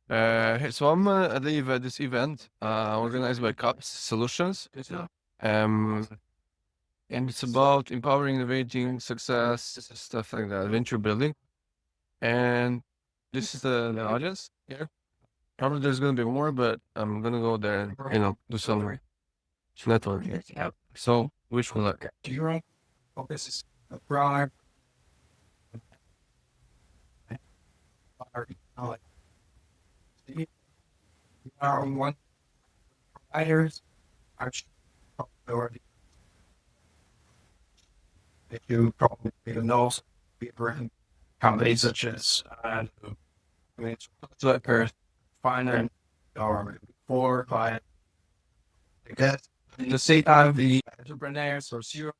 Hey, so I'm at this event organized by CUPS Solutions. Um, and it's about empowering, innovating, success, stuff like that, venture building. And this is the audience here. Probably there's going to be more, but I'm going to go there and, do some networking. So, wish me luck. Do you right? This is a broad knowledge. You are one providers are authority. If you probably know different companies such as Flickr, Finance, or for client. Because in the same time, the entrepreneurs or zero,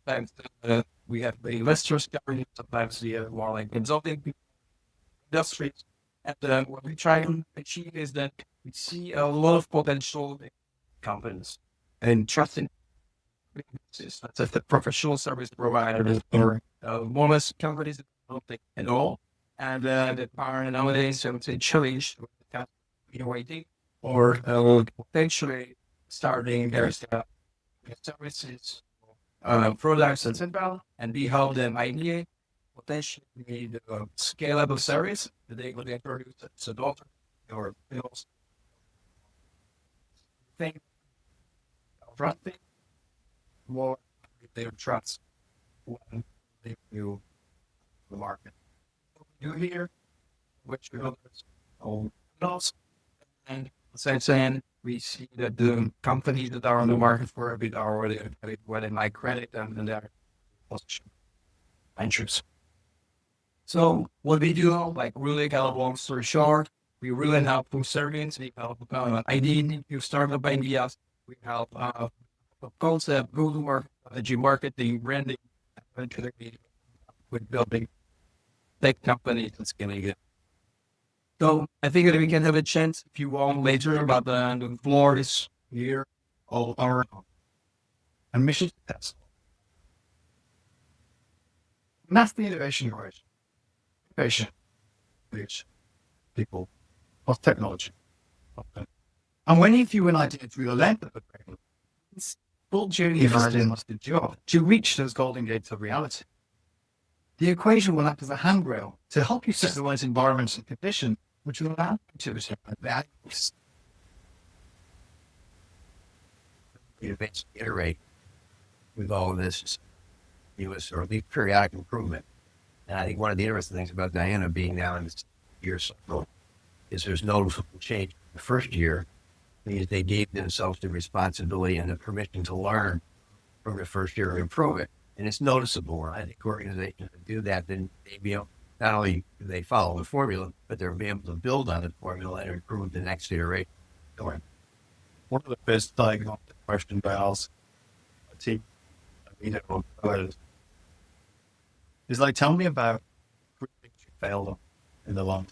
sometimes we have the investors coming, sometimes we have more like consulting industries. And what we try to achieve is that we see a lot of potential in companies and trusting businesses. That's if the professional service providers or most companies that don't think at all. And that are nowadays, I would say, challenge with the innovating or potentially starting their services, products, etc. And we help them ideate potentially the scalable service that they could introduce as a daughter or bills. Think trusting more their trust when they view the market. You hear which others own else, and saying we see that the companies that are on the market for a bit are already where they might credit them and their position ventures. So what we do, like really kind of long story short, we really help with surveys, we help ID, you startup ideas, we help concept, go to market, strategy, marketing, branding, eventually with building tech companies and scaling it. So I think that we can have a chance if you want later, but the floor is here, all our and mission test. And that's the innovation equation. Innovation, which people of technology. Okay. And when you view an idea through the lens of a it's full journey of idea must be job to reach those golden gates of reality. The equation will act as a handrail to help you systemize environments and conditions which will allow you to achieve values. Iterate with all of this or at least periodic improvement. And I think one of the interesting things about Diana being now in this year cycle is there's noticeable change. The first year means they gave themselves the responsibility and the permission to learn from the first year and improve it. And it's noticeable. I think organizations that do that, then they be able, not only do they follow the formula, but they'll be able to build on the formula and improve the next iteration. One of the best diagnostic questions I ask a team is like, tell me about three things you failed on in the long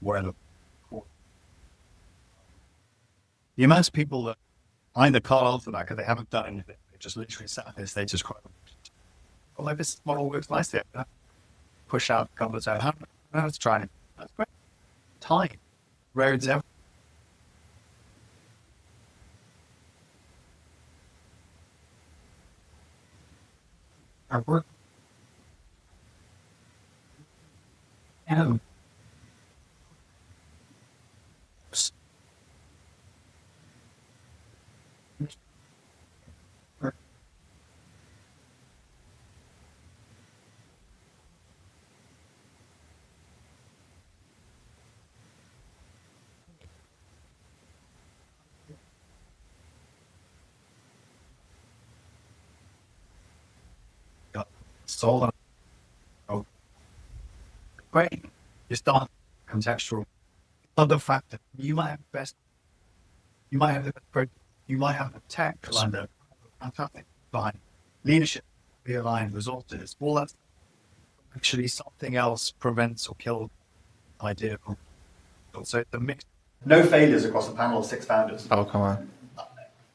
term. The amount of people that either call for that because they haven't done anything, they just literally sat there, they just quite, well, like this model works nicely. Push out, comes out. Let's try it. That's great. Time. Roads everywhere. Our work. And sold on. Oh, great. You start contextual. Other factor. You might have the best. You might have the tech lined fantastic behind leadership, realigned resources. All that actually something else prevents or kills the idea. So it's a mix. No failures across the panel of 6 founders. Oh, come on.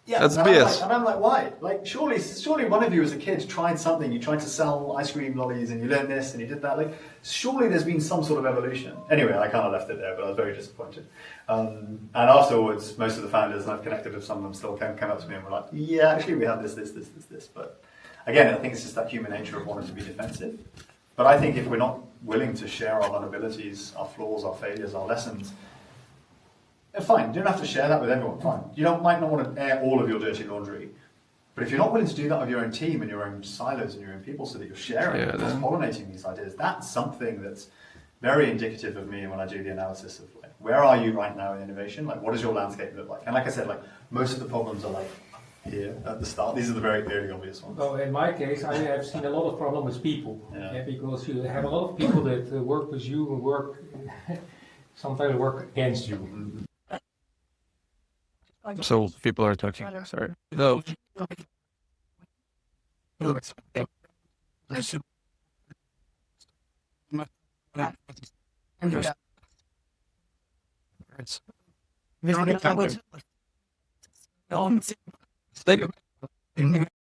Yeah, That's and I'm BS. and I'm like, why? Like, surely one of you as a kid tried something. You tried to sell ice cream lollies, and you learned this, and you did that. Like, surely there's been some sort of evolution. Anyway, I kind of left it there, but I was very disappointed. And afterwards, most of the founders, and I've connected with some of them, still came up to me and were like, yeah, actually, we have this. But again, I think it's just that human nature of wanting to be defensive. But I think if we're not willing to share our vulnerabilities, our flaws, our failures, our lessons, fine, you don't have to share that with everyone, fine. You might not want to air all of your dirty laundry, but if you're not willing to do that with your own team and your own silos and your own people so that you're sharing, cross-pollinating these ideas, that's something that's very indicative of me when I do the analysis of like, where are you right now in innovation? Like, what does your landscape look like? And like I said, like, most of the problems are like here at the start. These are the very clearly obvious ones. Well, in my case, I have seen a lot of problem with people, Yeah. because you have a lot of people that work with you and work sometimes work against you. So people are talking. Sorry. No. It's